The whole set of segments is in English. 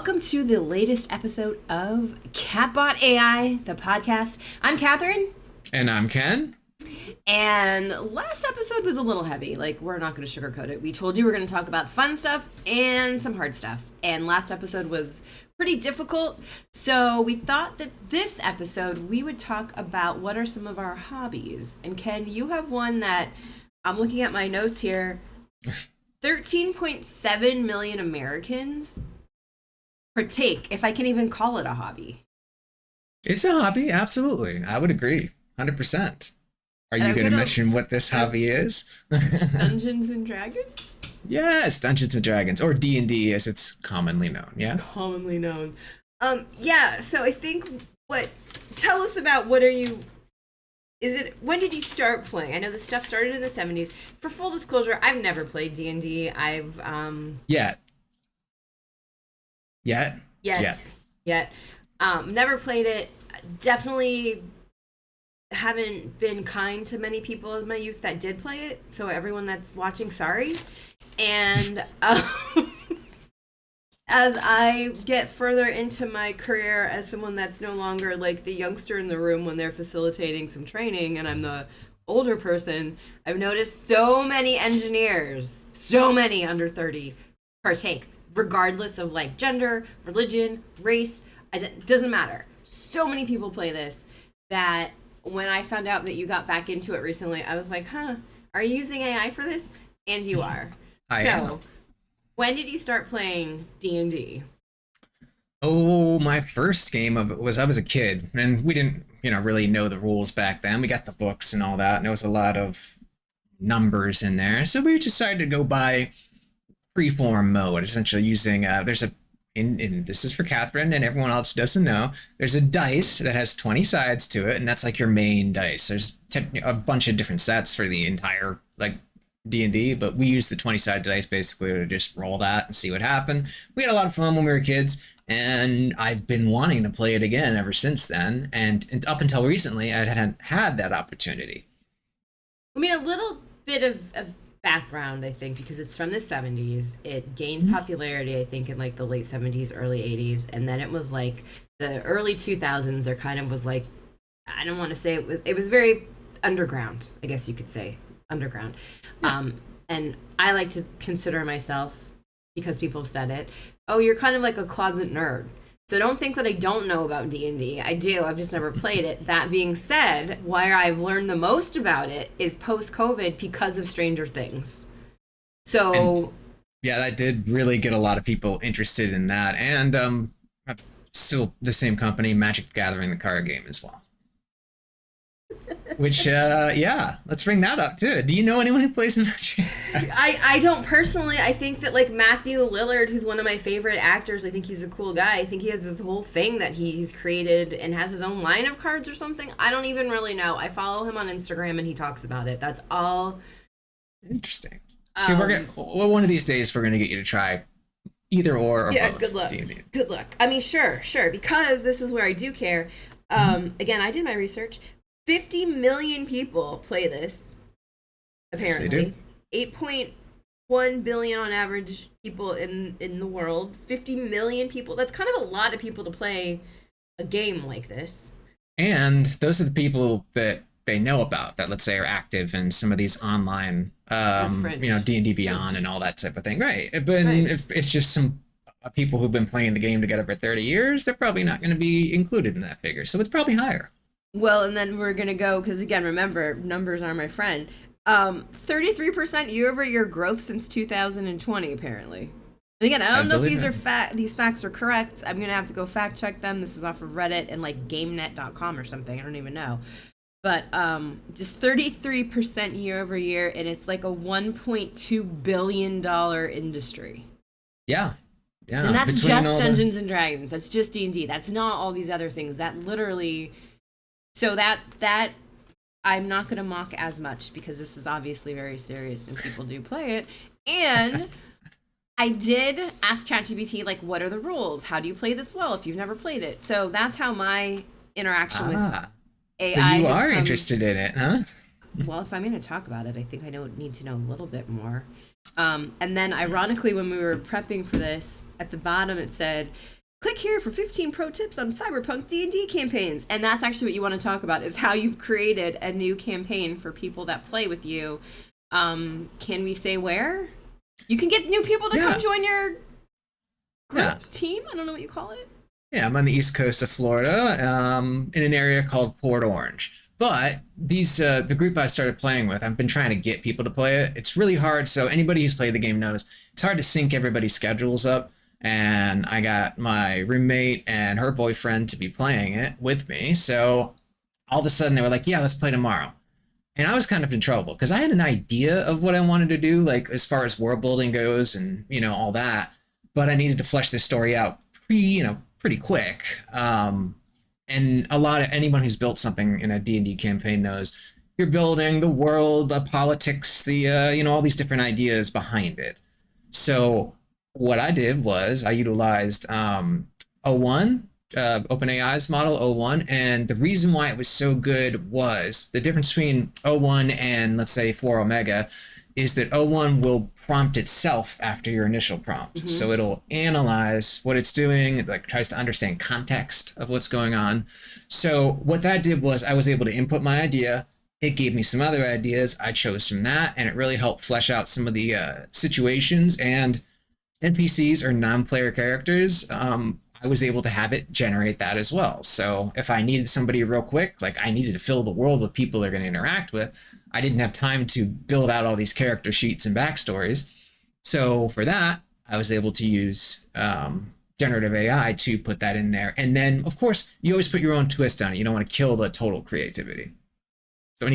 welcome to the latest episode of CatBotAI, the podcast. I'm Catherine. And I'm Ken. And last episode was a little heavy. Like, we're not going to sugarcoat it. We told you we're going to talk about fun stuff and some hard stuff. And last episode was pretty difficult. So we thought that this episode we would talk about what are some of our hobbies. And Ken, you have one that I'm looking at my notes here. 13.7 million Americans partake, if I can even call it a hobby. It's a hobby, absolutely. I would agree, 100%. Are you going to mention what this hobby is? Dungeons and Dragons? Yes, Dungeons and Dragons, or D&D as it's commonly known, yeah? Commonly known. Yeah, so I think tell us about when did you start playing? I know this stuff started in the 70s. For full disclosure, I've never played D&D. I've, Yet. Never played it. Definitely haven't been kind to many people in my youth that did play it. So everyone that's watching, sorry. And as I get further into my career as someone that's no longer like the youngster in the room when they're facilitating some training and I'm the older person, I've noticed so many engineers, so many under 30 partake, regardless of like gender, religion, race, it doesn't matter. So many people play this that when I found out that you got back into it recently, I was like, are you using AI for this? And you are. I am. When did you start playing D&D? Oh, my first game of it was I was a kid, and we didn't, really know the rules back then. We got the books and all that, and there was a lot of numbers in there. So we decided to go by freeform mode, essentially using this is for Catherine and everyone else doesn't know. There's a dice that has 20 sides to it, and that's like your main dice. There's a bunch of different sets for the entire D&D, but we used the 20-sided dice basically to just roll that and see what happened. We had a lot of fun when we were kids, and I've been wanting to play it again ever since then. And up until recently, I hadn't had that opportunity. I mean, a little bit of background, I think, because it's from the 70s. It gained popularity, I think, in like the late 70s, early 80s, and then it was like the early 2000s. Or kind of was like, I don't want to say it was very underground, I guess you could say. Underground. And I like to consider myself, because people have said it, you're kind of like a closet nerd. So don't think that I don't know about D&D. I do. I've just never played it. That being said, where I've learned the most about it is post-COVID because of Stranger Things. So... yeah, that did really get a lot of people interested in that. And still the same company, Magic the Gathering, the card game as well. Which, let's bring that up too. Do you know anyone who plays Magic? I don't personally. I think that like Matthew Lillard, who's one of my favorite actors, I think he's a cool guy. I think he has this whole thing that he's created and has his own line of cards or something. I don't even really know. I follow him on Instagram and he talks about it. That's all. Interesting. So one of these days we're gonna get you to try either or both. Good luck. D&D. Good luck. I mean, sure, because this is where I do care. Again, I did my research. 50 million people play this, apparently. Yes, 8.1 billion on average people in the world. 50 million people. That's kind of a lot of people to play a game like this. And those are the people that they know about, that let's say are active in some of these online, D&D Beyond and all that type of thing. Right. But if it's just some people who've been playing the game together for 30 years, they're probably not going to be included in that figure. So it's probably higher. Well, and then we're going to go, because again, remember, numbers are my friend. 33% year-over-year growth since 2020, apparently. And again, I don't know if these facts are correct. I'm going to have to go fact check them. This is off of Reddit and like GameNet.com or something. I don't even know. But just 33% year-over-year, and it's like a $1.2 billion industry. Yeah. And that's just Dungeons and Dragons. That's just D&D. That's not all these other things. That literally... So that I'm not going to mock as much, because this is obviously very serious and people do play it. And I did ask ChatGPT, like, what are the rules? How do you play this well if you've never played it? So that's how my interaction with AI so you are interested in it, huh? Well, if I'm going to talk about it, I think I need to know a little bit more. And then ironically, when we were prepping for this, at the bottom it said, click here for 15 pro tips on Cyberpunk D&D campaigns. And that's actually what you want to talk about, is how you've created a new campaign for people that play with you. Can we say where? You can get new people to come join your group team? I don't know what you call it. Yeah, I'm on the east coast of Florida, in an area called Port Orange. But the group I started playing with, I've been trying to get people to play it. It's really hard, so anybody who's played the game knows it's hard to sync everybody's schedules up. And I got my roommate and her boyfriend to be playing it with me. So all of a sudden they were like, yeah, let's play tomorrow. And I was kind of in trouble because I had an idea of what I wanted to do, like as far as world building goes and, all that. But I needed to flesh this story out pretty quick. And anyone who's built something in a D&D campaign knows you're building the world, the politics, the, all these different ideas behind it. So what I did was I utilized O1, OpenAI's model O1. And the reason why it was so good was the difference between O1 and, let's say, 4 Omega is that O1 will prompt itself after your initial prompt. Mm-hmm. So it'll analyze what it's doing, like tries to understand context of what's going on. So what that did was I was able to input my idea. It gave me some other ideas. I chose from that, and it really helped flesh out some of the situations and NPCs or non-player characters. I was able to have it generate that as well. So if I needed somebody real quick, like I needed to fill the world with people they're going to interact with, I didn't have time to build out all these character sheets and backstories. So for that, I was able to use generative AI to put that in there. And then, of course, you always put your own twist on it. You don't want to kill the total creativity. So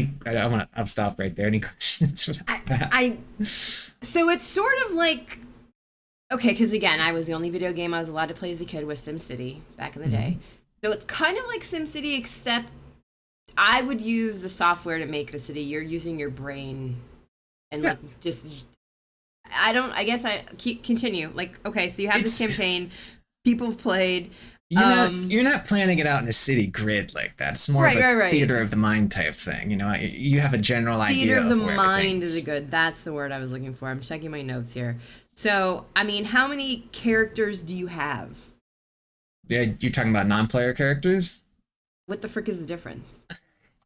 I'll stop right there. Any questions? So it's sort of like, okay, because again, I was the only video game I was allowed to play as a kid was SimCity back in the day. So it's kind of like SimCity, except I would use the software to make the city. You're using your brain and continue. Like, okay, so you have this campaign, people have played. You're not planning it out in a city grid like that. It's more of a theater of the mind type thing. You have a general idea. Theater of the mind is that's the word I was looking for. I'm checking my notes here. So, I mean, how many characters do you have? Yeah, you're talking about non-player characters? What the frick is the difference?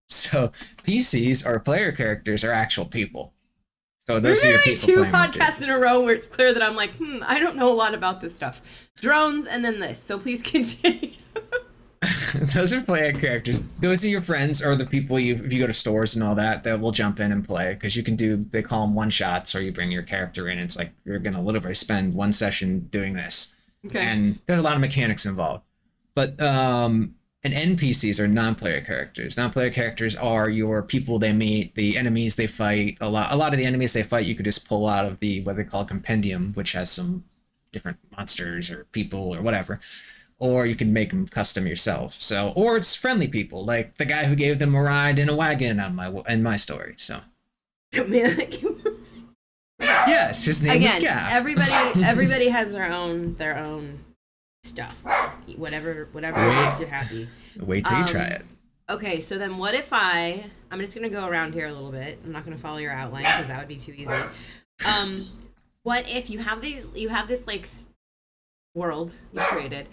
So, PCs or player characters are actual people. So those are your people. Two podcasts in a row where it's clear that I'm like, I don't know a lot about this stuff. Drones and then this. So please continue. Those are player characters. Those are your friends or the people if you go to stores and all that will jump in and play, because you can they call them one shots, or you bring your character in. It's like you're going to literally spend one session doing this. Okay. And there's a lot of mechanics involved. But and NPCs are non-player characters. Non-player characters are your people they meet, the enemies they fight. A lot of the enemies they fight you could just pull out of the what they call a compendium, which has some different monsters or people or whatever. Or you can make them custom yourself. So, or it's friendly people, like the guy who gave them a ride in a wagon in my story. So, yes, his name is Gaff. Everybody has their own stuff. Whatever makes you happy. Wait till you try it. Okay, so then what if I'm just gonna go around here a little bit. I'm not gonna follow your outline because that would be too easy. What if you have this like world you created?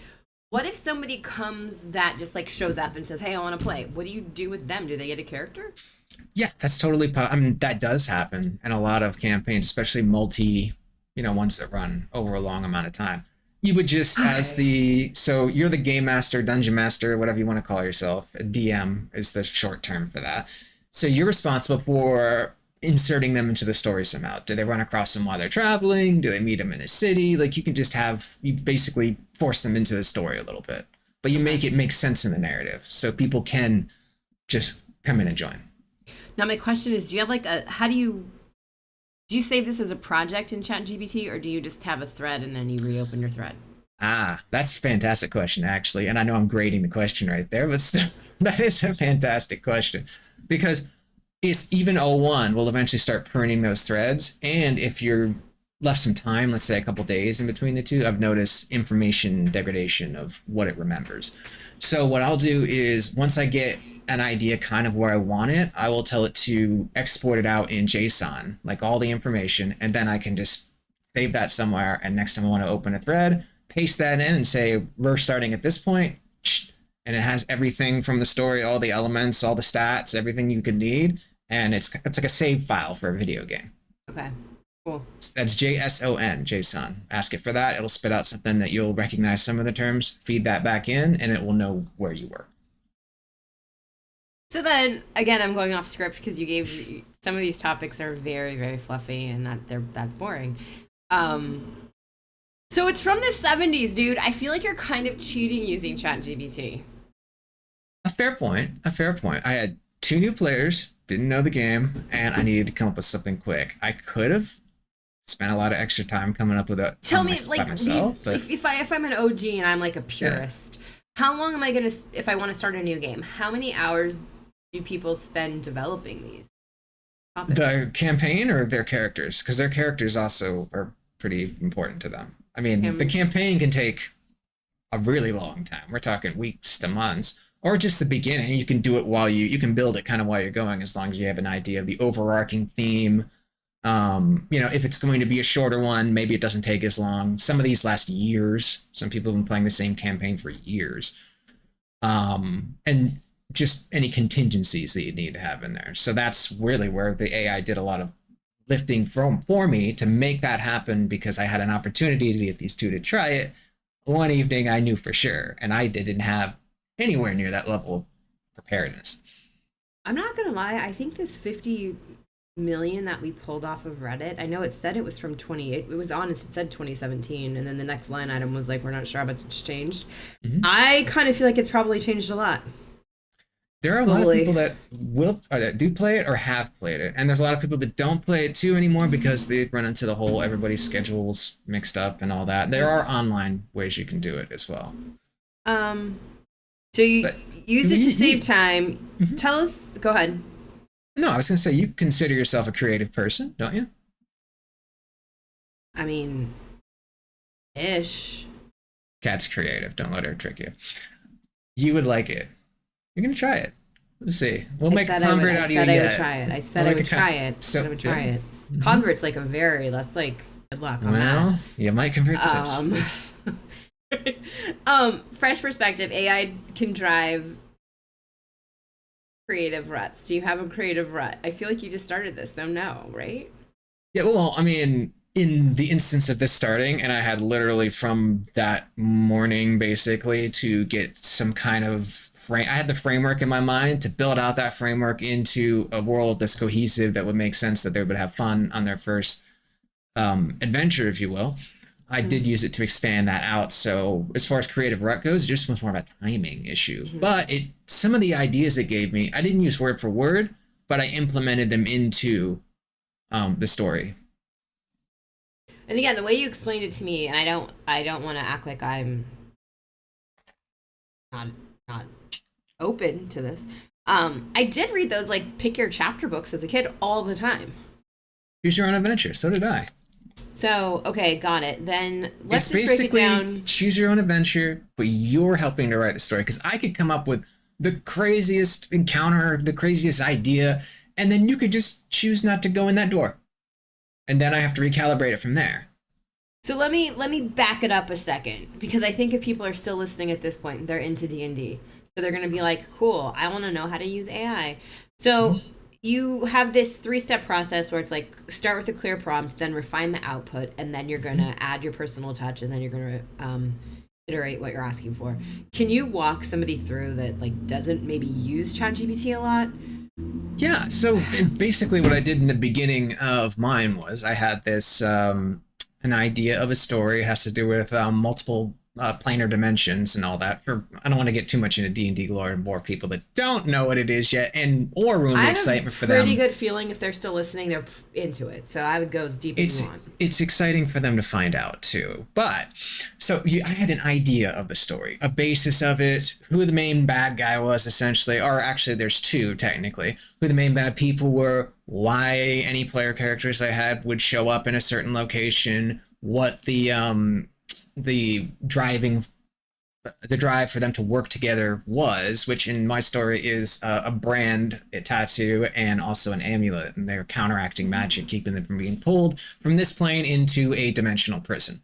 What if somebody comes that just like shows up and says, "Hey, I want to play"? What do you do with them? Do they get a character? Yeah, that's totally. That does happen in a lot of campaigns, especially ones that run over a long amount of time. You would just so you're the game master, dungeon master, whatever you want to call yourself. A DM is the short term for that. So you're responsible for inserting them into the story somehow. Do they run across them while they're traveling? Do they meet them in a city? Like you basically force them into the story a little bit, but you make it make sense in the narrative so people can just come in and join. Now my question is, do you have do you save this as a project in ChatGPT, or do you just have a thread and then you reopen your thread? That's a fantastic question, actually. And I know I'm grading the question right there, but still, that is a fantastic question, because it's even O1 will eventually start pruning those threads. And if you're left some time, let's say a couple days in between the two, I've noticed information degradation of what it remembers. So what I'll do is once I get an idea kind of where I want it, I will tell it to export it out in JSON, like all the information, and then I can just save that somewhere. And next time I want to open a thread, paste that in and say, we're starting at this point, and it has everything from the story, all the elements, all the stats, everything you could need, and it's like a save file for a video game. Okay, cool. That's JSON, JSON. Ask it for that. It'll spit out something that you'll recognize some of the terms, feed that back in, and it will know where you were. So then, again, I'm going off script because you gave some of these topics are very, very fluffy, and that's boring. So it's from the 70s, dude. I feel like you're kind of cheating using ChatGPT. A fair point. I had 2 new players, didn't know the game, and I needed to come up with something quick. I could have spent a lot of extra time coming up with it. Tell me, like, if I'm an OG and I'm like a purist, how long am I gonna, if I want to start a new game? How many hours do people spend developing these topics? The campaign or their characters? Because their characters also are pretty important to them. I mean, the campaign can take a really long time. We're talking weeks to months, or just the beginning. You can do it while you can build it kind of while you're going, as long as you have an idea of the overarching theme. If it's going to be a shorter one, maybe it doesn't take as long. Some of these last years. Some people have been playing the same campaign for years. And just any contingencies that you need to have in there. So that's really where the AI did a lot of lifting for me to make that happen, because I had an opportunity to get these 2 to try it. One evening I knew for sure, and I didn't have anywhere near that level of preparedness. I'm not gonna lie, I think this 50 million that we pulled off of Reddit, I know it said it was from it was honest, it said 2017, and then the next line item was like, we're not sure how much it's changed. Mm-hmm. I kind of feel like it's probably changed a lot. There are a lot of people that do play it or have played it, and there's a lot of people that don't play it too anymore because they run into the whole everybody's schedules mixed up and all that. There are online ways you can do it as well. So you use it to save time. Mm-hmm. Tell us. Go ahead. No, I was going to say, you consider yourself a creative person, don't you? I mean, ish. Cat's creative. Don't let her trick you. You would like it. You're going to try it. Let's see. We'll make a convert out of you yet. I would try it. I said I would try it. So, I would try it. Mm-hmm. Convert's like that's like, good luck on that. Well, you might convert to this. Fresh perspective, AI can drive creative ruts. Do you have a creative rut? I feel like you just started this, so no, right? Yeah, well, I mean, in the instance of this starting, and I had literally from that morning basically to get some kind of I had the framework in my mind to build out that framework into a world that's cohesive, that would make sense, that they would have fun on their first adventure, if you will. I did use it to expand that out. So as far as creative rut goes, it just was more of a timing issue. Mm-hmm. But some of the ideas it gave me, I didn't use word for word, but I implemented them into the story. And again, the way you explained it to me, and I don't want to act like I'm not open to this. I did read those like pick your chapter books as a kid all the time. Choose your own adventure. So did I. So, okay, got it. Then let's just break it down. Choose your own adventure, but you're helping to write the story. Because I could come up with the craziest encounter, the craziest idea, and then you could just choose not to go in that door. And then I have to recalibrate it from there. So let me back it up a second, because I think if people are still listening at this point, they're into D&D. So they're going to be like, cool, I want to know how to use AI. So you have this 3-step process where it's like start with a clear prompt, then refine the output, and then you're going to add your personal touch, and then you're going to iterate what you're asking for. Can you walk somebody through that like doesn't maybe use ChatGPT a lot? Yeah, so basically what I did in the beginning of mine was I had this an idea of a story. It has to do with multiple planar dimensions and all that. I don't want to get too much into D&D lore and bore people that don't know what it is yet, or ruin the excitement for them. I have a pretty good feeling if they're still listening, they're into it. So I would go as deep as you want. It's exciting for them to find out too. But so I had an idea of the story, a basis of it, who the main bad guy was essentially, or actually there's 2 technically, who the main bad people were, why any player characters I had would show up in a certain location, what the driving the drive for them to work together was, which in my story is a brand, a tattoo, and also an amulet. And they're counteracting magic, keeping them from being pulled from this plane into a dimensional prison.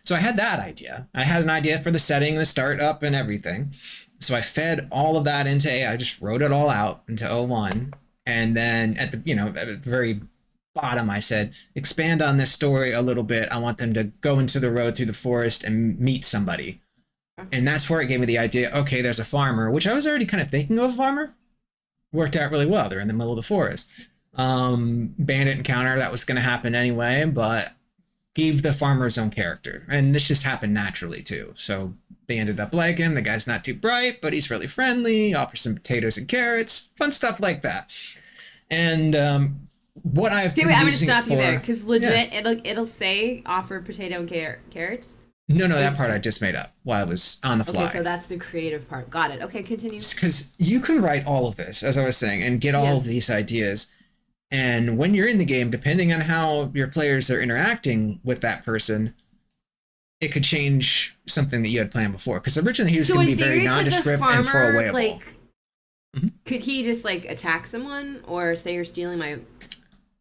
So I had that idea. I had an idea for the setting, the startup, and everything. So I fed all of that into AI. I just wrote it all out into O1. And then at the very bottom, I said, expand on this story a little bit. I want them to go into the road through the forest and meet somebody. And that's where it gave me the idea, okay, there's a farmer, which I was already kind of thinking of a farmer. Worked out really well. They're in the middle of the forest. Bandit encounter, that was going to happen anyway, but gave the farmer his own character. And this just happened naturally, too. So they ended up liking him. The guy's not too bright, but he's really friendly. Offers some potatoes and carrots. Fun stuff like that. And what I've been I'm going to using stop for, you there, because legit, it'll say offer potato and carrots. No, that part I just made up while I was on the fly. Okay, so that's the creative part. Got it. Okay, continue. Because you can write all of this, as I was saying, and get all of these ideas. And when you're in the game, depending on how your players are interacting with that person, it could change something that you had planned before. Because originally he was going to be very nondescript and throwawayable. Could he just attack someone or say you're stealing my...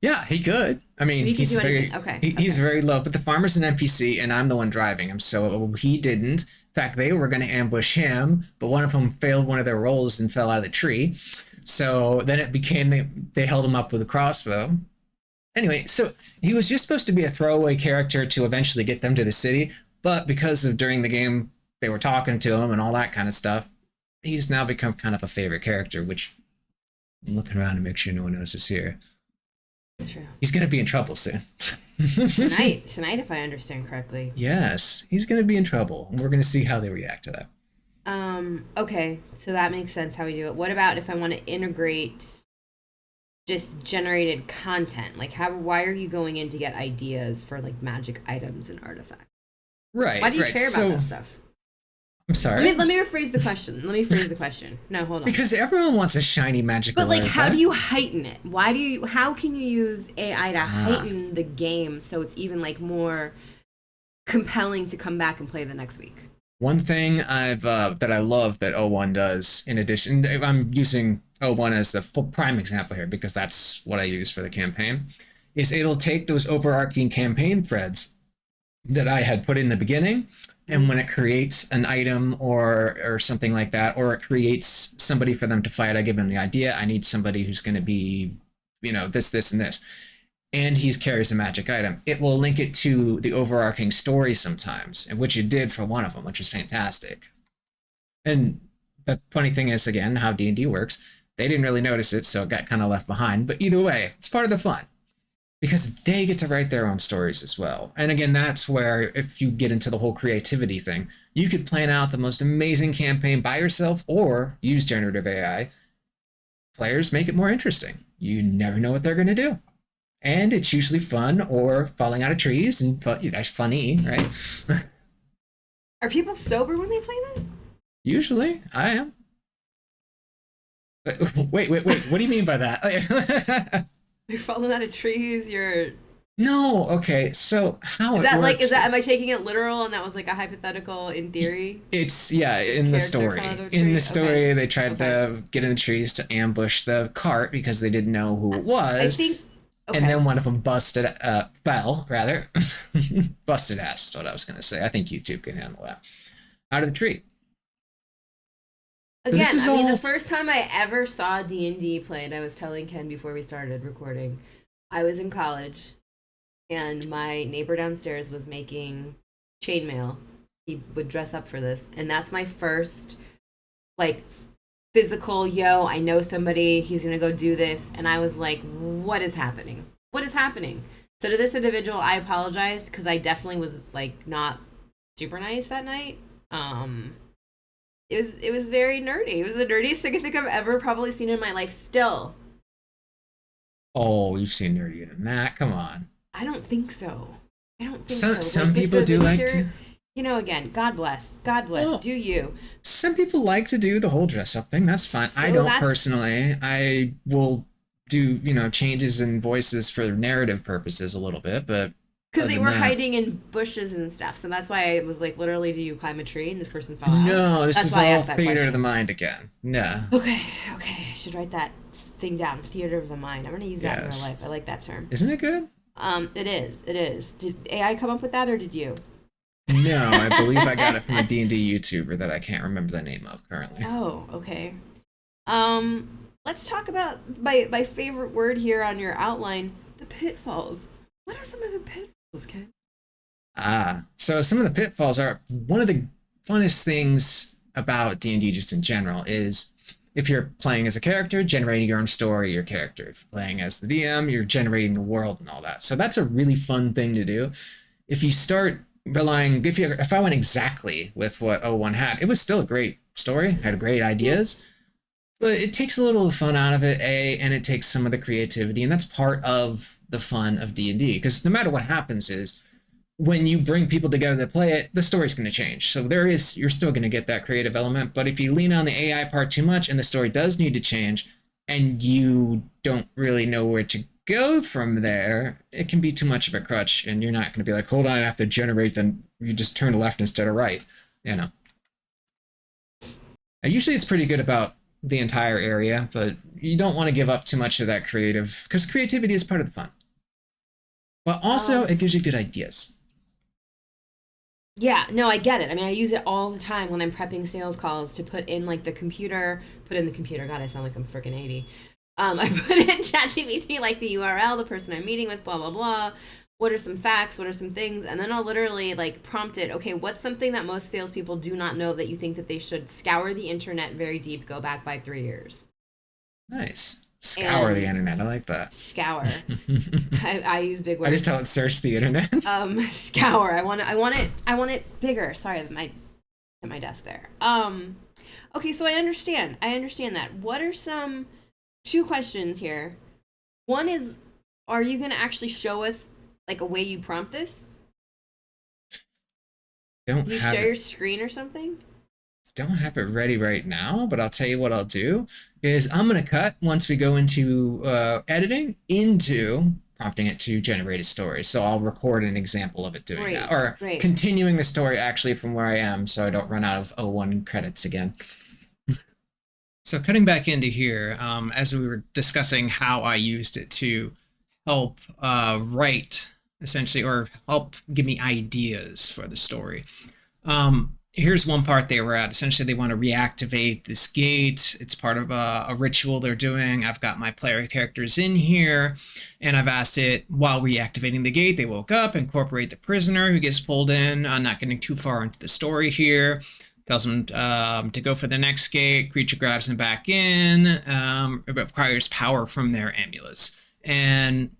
Yeah, he could. I mean, he's very low, but the farmer's an NPC and I'm the one driving him, so he didn't. In fact, they were going to ambush him, but one of them failed one of their rolls and fell out of the tree. So then it became they held him up with a crossbow. Anyway, so he was just supposed to be a throwaway character to eventually get them to the city, but because of during the game they were talking to him and all that kind of stuff, he's now become kind of a favorite character, which I'm looking around to make sure no one notices here. That's true. He's going to be in trouble soon. Tonight, if I understand correctly. Yes, he's going to be in trouble, and we're going to see how they react to that. Okay, so that makes sense how we do it. What about if I want to integrate just generated content? Why are you going in to get ideas for magic items and artifacts? Right. Why do you care about that stuff? I'm sorry. Let me rephrase the question. No, hold on. Because everyone wants a shiny magical But artifact. how do you heighten it? How can you use AI to heighten the game so it's even more compelling to come back and play the next week? One thing that I love that O1 does, in addition, I'm using O1 as the prime example here because that's what I use for the campaign, is it'll take those overarching campaign threads that I had put in the beginning, and when it creates an item or something like that, or it creates somebody for them to fight, I give them the idea, I need somebody who's going to be, this, and this. And he carries a magic item. It will link it to the overarching story sometimes, and which it did for one of them, which was fantastic. And the funny thing is, again, how D&D works, they didn't really notice it, so it got kind of left behind. But either way, it's part of the fun. Because they get to write their own stories as well. And again, that's where, if you get into the whole creativity thing, you could plan out the most amazing campaign by yourself or use generative AI. Players make it more interesting. You never know what they're going to do. And it's usually fun or falling out of trees and that's funny, right? Are people sober when they play this? Usually, I am. Wait, what do you mean by that? You're falling out of trees, No, okay, so how is that works, am I taking it literal and that was a hypothetical in theory? It's in the story. In the story, they tried to get in the trees to ambush the cart because they didn't know who it was. I think and then one of them busted ass is what I was gonna say. I think YouTube can handle that. Out of the tree. Again, so the first time I ever saw D&D played, I was telling Ken before we started recording, I was in college, and my neighbor downstairs was making chainmail. He would dress up for this, and that's my first, physical, I know somebody, he's gonna go do this, and I was like, what is happening? What is happening? So to this individual, I apologized, because I definitely was, not super nice that night. It was very nerdy. It was the nerdiest thing I think I've ever probably seen in my life still. Oh, you've seen nerdier than that. Come on. I don't think so. Some people do like to. Again, God bless. God bless. Well, do you. Some people like to do the whole dress up thing. That's fine. I don't personally. I will do, changes in voices for narrative purposes a little bit, but Because Other they than were that- hiding in bushes and stuff. So that's why I was like, literally, do you climb a tree? And this person fell out. No, this That's is why I all asked that theater of question. the mind again. No. Okay, I should write that thing down. Theater of the mind. I'm gonna use that in Yes. real life. I like that term. Isn't it good? It is. Did AI come up with that or did you? No, I believe I got it from a D&D YouTuber that I can't remember the name of currently. Oh, okay. Let's talk about my favorite word here on your outline, the pitfalls. What are some of the pitfalls, Ken? So some of the pitfalls are one of the funnest things about D&D just in general is if you're playing as a character, generating your own story, your character. If you're playing as the DM, you're generating the world and all that. So that's a really fun thing to do. If you start relying, if I went exactly with what O1 had, it was still a great story, had great ideas, but it takes a little of the fun out of it, and it takes some of the creativity, and that's part of the fun of D&D, because no matter what happens is, when you bring people together to play it, the story's going to change. So you're still going to get that creative element, but if you lean on the AI part too much and the story does need to change, and you don't really know where to go from there, it can be too much of a crutch, and you're not going to be like, hold on, I have to generate, then you just turn left instead of right, you know. Usually it's pretty good about the entire area, but you don't want to give up too much of that creative, because creativity is part of the fun. But also, it gives you good ideas. Yeah, no, I get it. I mean, I use it all the time when I'm prepping sales calls to put in like put in the computer. God, I sound like I'm freaking 80. I put in ChatGPT like the URL, the person I'm meeting with, blah, blah, blah. What are some facts? What are some things? And then I'll literally like prompt it. Okay, what's something that most salespeople do not know that you think that they should scour the internet very deep, go back by 3 years? Nice. Scour the internet. I like that. Scour. I use big words. I just tell it search the internet. Scour. I want it bigger. Sorry, at my desk there. Okay, so I understand that. What are some two questions here? One is, are you going to actually show us like a way you prompt this? Don't Can you have share it. your screen or something? Don't have it ready right now, but I'll tell you what I'll do is I'm going to cut once we go into editing into prompting it to generate a story. So I'll record an example of it doing that, or continuing the story actually from where I am, so I don't run out of O1 credits again. So cutting back into here, as we were discussing how I used it to help write essentially, or help give me ideas for the story. Here's one part they were at. Essentially, they want to reactivate this gate. It's part of a ritual they're doing. I've got my player characters in here, and I've asked it, while reactivating the gate, they woke up, incorporate the prisoner who gets pulled in. I'm not getting too far into the story here. Tells them to go for the next gate. Creature grabs them back in. It requires power from their amulets. And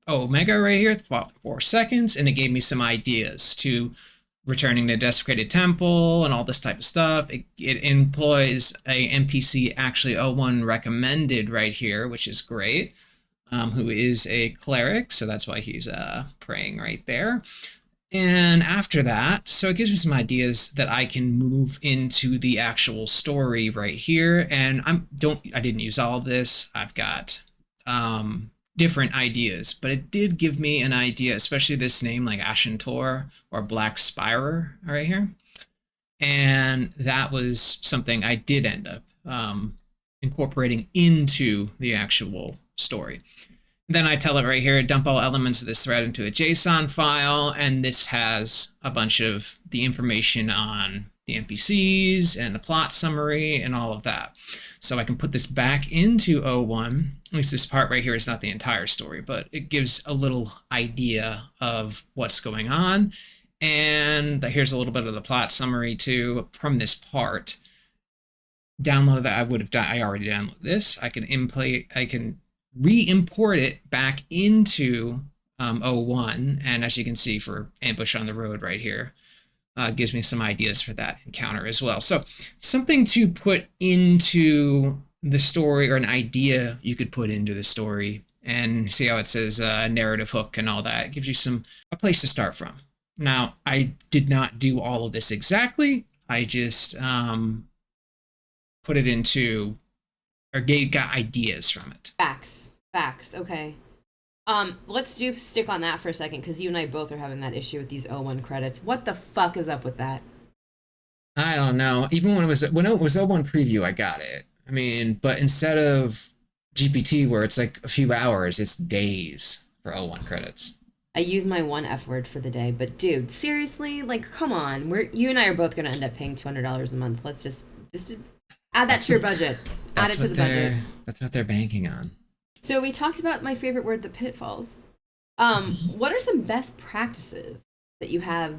Omega right here, fought for 4 seconds, and it gave me some ideas to returning to desecrated temple and all this type of stuff. It employs a NPC actually O1 recommended right here, which is great, who is a cleric, so that's why he's praying right there. And after that, so it gives me some ideas that I can move into the actual story right here. And I didn't use all of this. I've got different ideas, but it did give me an idea, especially this name like Ashentor or Black Spirer right here. And that was something I did end up incorporating into the actual story. Then I tell it right here, dump all elements of this thread into a JSON file, and this has a bunch of the information on the NPCs and the plot summary and all of that. So I can put this back into O1. At least this part right here is not the entire story, but it gives a little idea of what's going on. And here's a little bit of the plot summary too from this part. Download that I already downloaded this. I can re-import it back into O1, and as you can see for Ambush on the Road right here, gives me some ideas for that encounter as well. So something to put into the story, or an idea you could put into the story, and see how it says narrative hook and all that. It gives you a place to start from. Now, I did not do all of this exactly. I just put it into, or got ideas from it. Facts. Okay. Let's stick on that for a second because you and I both are having that issue with these O1 credits. What the fuck is up with that? I don't know. Even when it was O1 preview, I got it. I mean, but instead of GPT where it's like a few hours, it's days for O1 credits. I use my one F word for the day, but dude, seriously, like, come on. You and I are both gonna end up paying $200 a month. Let's just add that to your budget. Add it to the budget. That's what they're banking on. So we talked about my favorite word, the pitfalls. What are some best practices that you have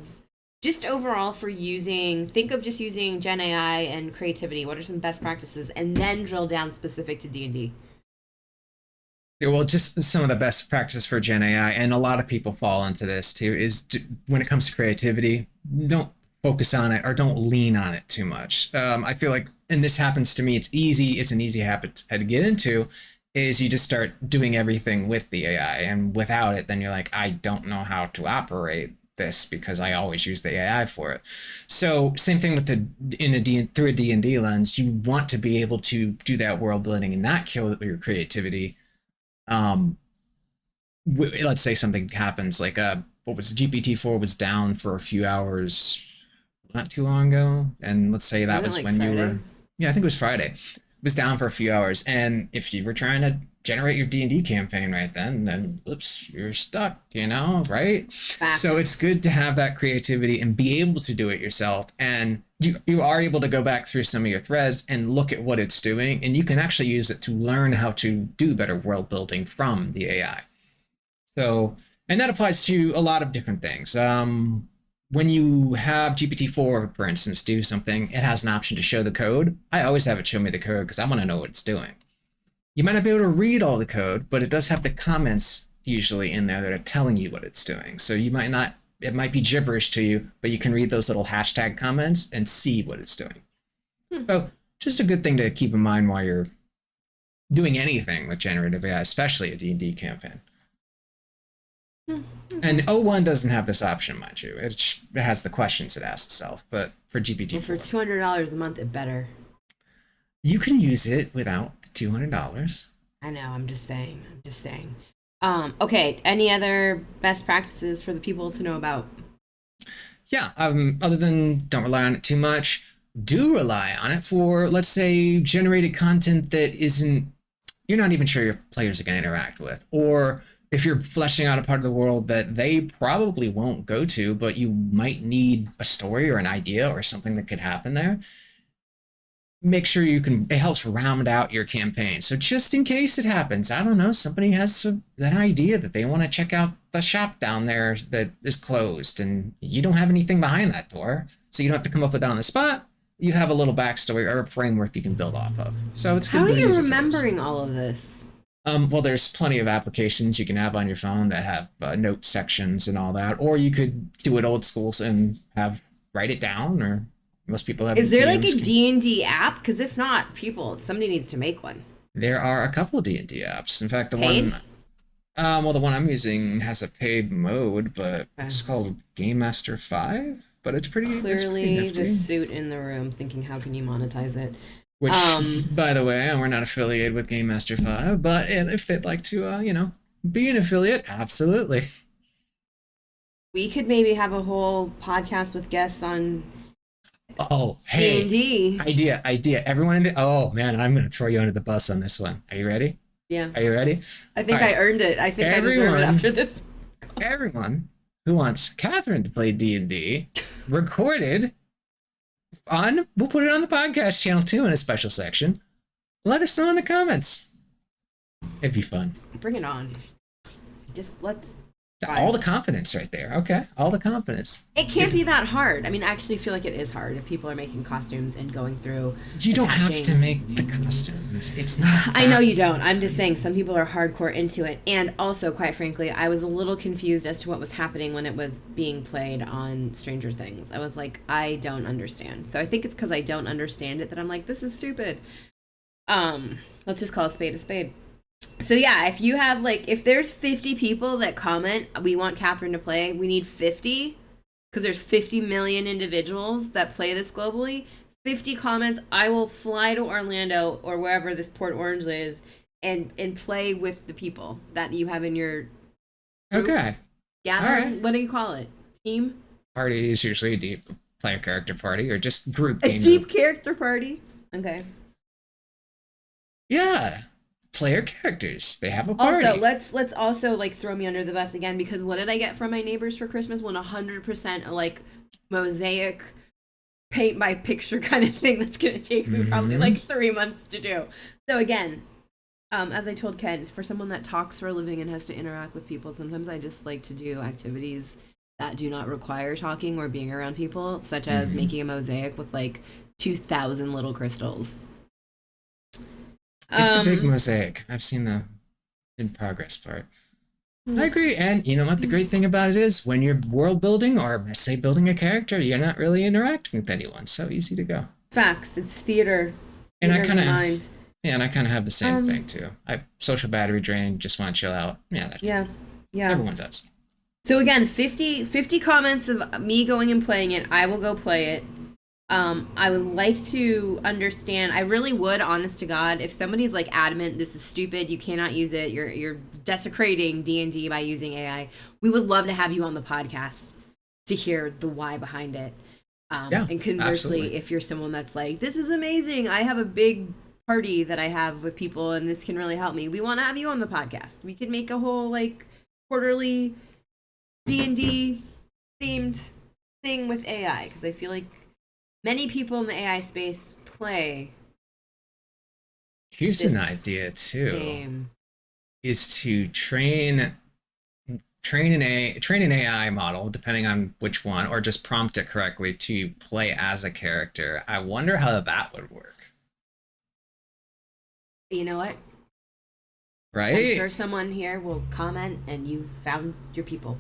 just overall for think of just using Gen AI and creativity? What are some best practices? And then drill down specific to D&D. Yeah, well, just some of the best practice for Gen AI, and a lot of people fall into this too, is when it comes to creativity, don't focus on it or don't lean on it too much. I feel like, and this happens to me, it's an easy habit to get into, is you just start doing everything with the AI, and without it, then you're like, I don't know how to operate this because I always use the AI for it. So same thing with through a D&D lens, you want to be able to do that world building and not kill your creativity. Let's say something happens like what was GPT-4 was down for a few hours not too long ago, and let's say that was like when Friday? You were I think it was Friday. It was down for a few hours, and if you were trying to generate your D&D campaign right then oops, you're stuck, right? Facts. So it's good to have that creativity and be able to do it yourself, and you are able to go back through some of your threads and look at what it's doing, and you can actually use it to learn how to do better world building from the AI. So, and that applies to a lot of different things. When you have GPT-4, for instance, do something, it has an option to show the code. I always have it show me the code because I want to know what it's doing. You might not be able to read all the code, but it does have the comments usually in there that are telling you what it's doing. So it might be gibberish to you, but you can read those little hashtag comments and see what it's doing. So just a good thing to keep in mind while you're doing anything with generative AI, especially a D&D campaign. And O1 doesn't have this option, mind you. It has the questions it asks itself, but for GPT-4. Well, for $200 a month, it better. You can use it without the $200. I know, I'm just saying. Okay, any other best practices for the people to know about? Yeah, other than don't rely on it too much, do rely on it for, let's say, generated content that you're not even sure your players are going to interact with, or if you're fleshing out a part of the world that they probably won't go to, but you might need a story or an idea or something that could happen there, make sure it helps round out your campaign. So just in case it happens, I don't know, somebody has an idea that they want to check out the shop down there that is closed, and you don't have anything behind that door, so you don't have to come up with that on the spot. You have a little backstory or a framework you can build off of. So it's good. How are you remembering all of this? Well, there's plenty of applications you can have on your phone that have note sections and all that, or you could do it old school and write it down, or most people have. Is there like a D&D app? Because if not, somebody needs to make one. There are a couple of D&D apps. In fact, the one I'm using has a paid mode, but it's called Game Master 5, but it's pretty clearly the suit in the room thinking, how can you monetize it? Which, by the way, we're not affiliated with Game Master 5, but if they'd like to, be an affiliate, absolutely. We could maybe have a whole podcast with guests on D&D. Idea. Everyone oh, man, I'm going to throw you under the bus on this one. Are you ready? Yeah. Are you ready? I think I earned it. I think I deserve it after this. Everyone who wants Catherine to play D&D, recorded we'll put it on the podcast channel too in a special section. Let us know in the comments. It'd be fun. Bring it on. Just let's. All the confidence right there. Okay. All the confidence. It can't be that hard. I mean, I actually feel like it is hard if people are making costumes and going through. You don't have to make the costumes. It's not. I know you don't. I'm just saying some people are hardcore into it. And also, quite frankly, I was a little confused as to what was happening when it was being played on Stranger Things. I was like, I don't understand. So I think it's because I don't understand it that I'm like, this is stupid. Let's just call a spade a spade. So yeah, if you have if there's 50 people that comment, we want Catherine to play, we need 50, because there's 50 million individuals that play this globally. 50 comments, I will fly to Orlando or wherever this Port Orange is and play with the people that you have in your group. Okay. Gathering. All right. What do you call it? Team? Party is usually a deep player character party or just group A game. deep character party. Okay. Yeah. Player characters. They have a party. Also, let's also like throw me under the bus again, because what did I get from my neighbors for Christmas? 100% a like mosaic paint by picture kind of thing that's gonna take me probably like 3 months to do. So again, as I told Ken, for someone that talks for a living and has to interact with people, sometimes I just like to do activities that do not require talking or being around people, such as making a mosaic with like 2,000 little crystals. It's a big mosaic. I've seen the in progress part. I agree. And you know what the great thing about it is? When you're world building or say building a character, you're not really interacting with anyone. So easy to go. Facts. It's theater. And I kind of of and I kind of have the same thing too. I social battery drain, just want to chill out. Yeah. Everyone does. So again, 50 comments of me going and playing it. I will go play it. I would like to understand. I really would, honest to God, if somebody's like adamant, this is stupid, you cannot use it, you're desecrating D&D by using AI. We would love to have you on the podcast to hear the why behind it. And conversely, absolutely. if you're someone that's like, this is amazing, I have a big party that I have with people, and this can really help me. We want to have you on the podcast. We could make a whole like quarterly D&D themed thing with AI, because I feel like many people in the AI space play. Here's an idea too. Game. Is to train an AI model, depending on which one, or just prompt it correctly to play as a character. I wonder how that would work. You know what? Right? I'm sure someone here will comment, and you found your people.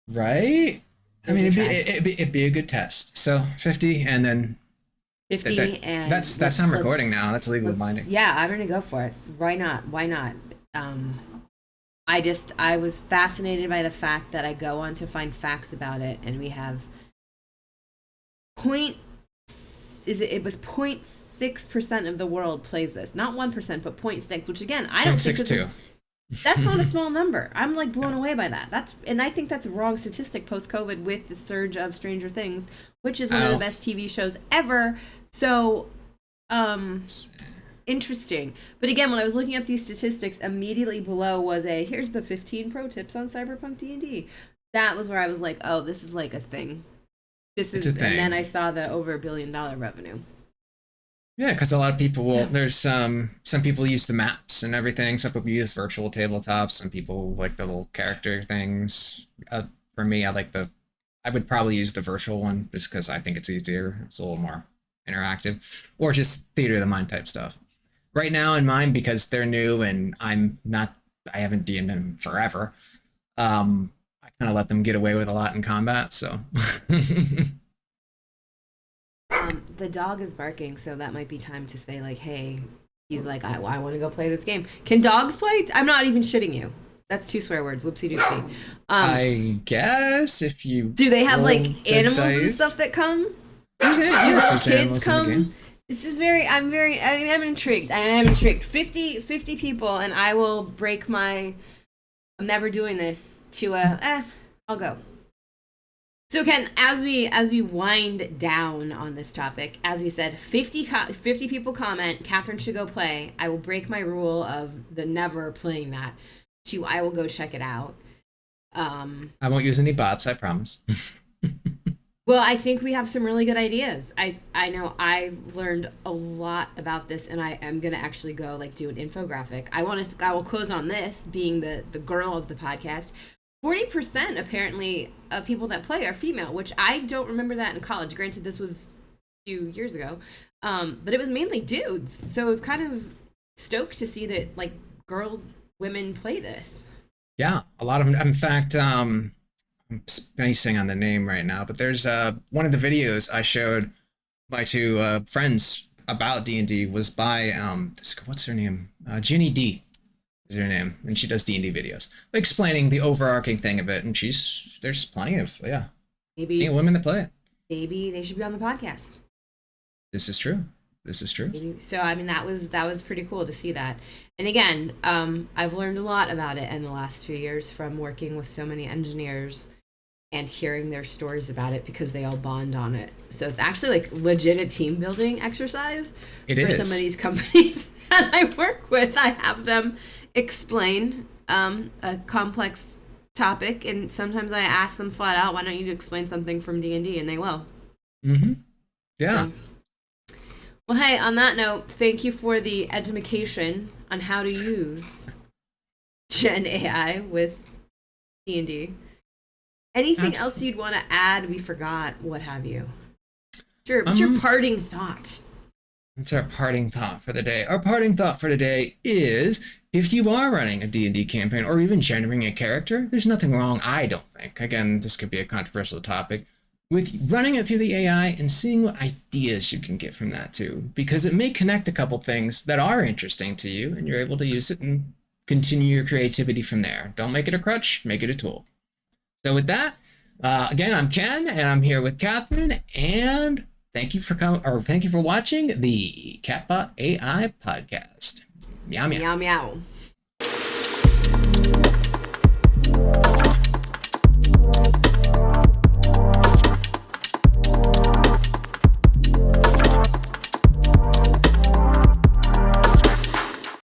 Right? I mean, it'd be a good test. So 50, and then 50, and that's how I'm recording now. That's legally binding. Yeah, I'm gonna go for it. Why not? I was fascinated by the fact that I go on to find facts about it, and we have it was 0.6% of the world plays this. Not 1%, but 0.6, which again, I don't think that's not a small number. I'm like blown away by that. And I think that's a wrong statistic post-COVID with the surge of Stranger Things, which is one of the best TV shows ever. So, interesting. But again, when I was looking up these statistics, immediately below was here's the 15 pro tips on Cyberpunk D&D. That was where I was like, oh, this is like a thing. It's a thing. And then I saw the over $1 billion revenue. Yeah, because a lot of people will. There's some people use the maps and everything. Some people use virtual tabletops. Some people like the little character things. For me, I would probably use the virtual one just because I think it's easier. It's a little more interactive, or just theater of the mind type stuff. Right now in mine, because they're new and I haven't DM'd them forever. I kind of let them get away with a lot in combat. So. The dog is barking, so that might be time to say, like, hey, he's like, I want to go play this game. Can dogs play? I'm not even shitting you. That's 2 swear words. Whoopsie doopsie. I guess if you do they have like animals and stuff that come? Do kids come? This is I'm intrigued. I am intrigued. 50 people, and I will break my. I'm never doing this to I'll go. So Ken, as we wind down on this topic, as we said, 50 people comment, Catherine should go play. I will break my rule of the never playing that to I will go check it out. I won't use any bots, I promise. Well, I think we have some really good ideas. I know I learned a lot about this, and I am going to actually go like do an infographic. I will close on this being the girl of the podcast. 40% apparently of people that play are female, which I don't remember that in college. Granted, this was a few years ago, but it was mainly dudes. So it was kind of stoked to see that like women play this. Yeah, a lot of them. In fact, I'm spacing on the name right now, but there's one of the videos I showed my 2 friends about D&D was by what's her name? Ginny D. Is her name, and she does D&D videos explaining the overarching thing of it, and there's plenty of maybe women that play it. Maybe they should be on the podcast. This is true. This is true. So I mean, that was pretty cool to see that. And again, I've learned a lot about it in the last few years from working with so many engineers and hearing their stories about it, because they all bond on it. So it's actually like legit a team building exercise for some of these companies that I work with. I have them explain a complex topic, and sometimes I ask them flat out, why don't you explain something from D&D, and they will. Yeah. So, well, hey, on that note, thank you for the education on how to use Gen AI with D&D. Anything else you'd want to add? We forgot, what have you? Sure, what's your parting thought? What's our parting thought for the day? Our parting thought for today is, if you are running a D&D campaign or even generating a character, there's nothing wrong, I don't think. Again, this could be a controversial topic, with running it through the AI and seeing what ideas you can get from that too, because it may connect a couple things that are interesting to you, and you're able to use it and continue your creativity from there. Don't make it a crutch, make it a tool. So with that, again, I'm Ken, and I'm here with Catherine, and thank you for watching the CatBotAI Podcast. Meow meow. Meow meow.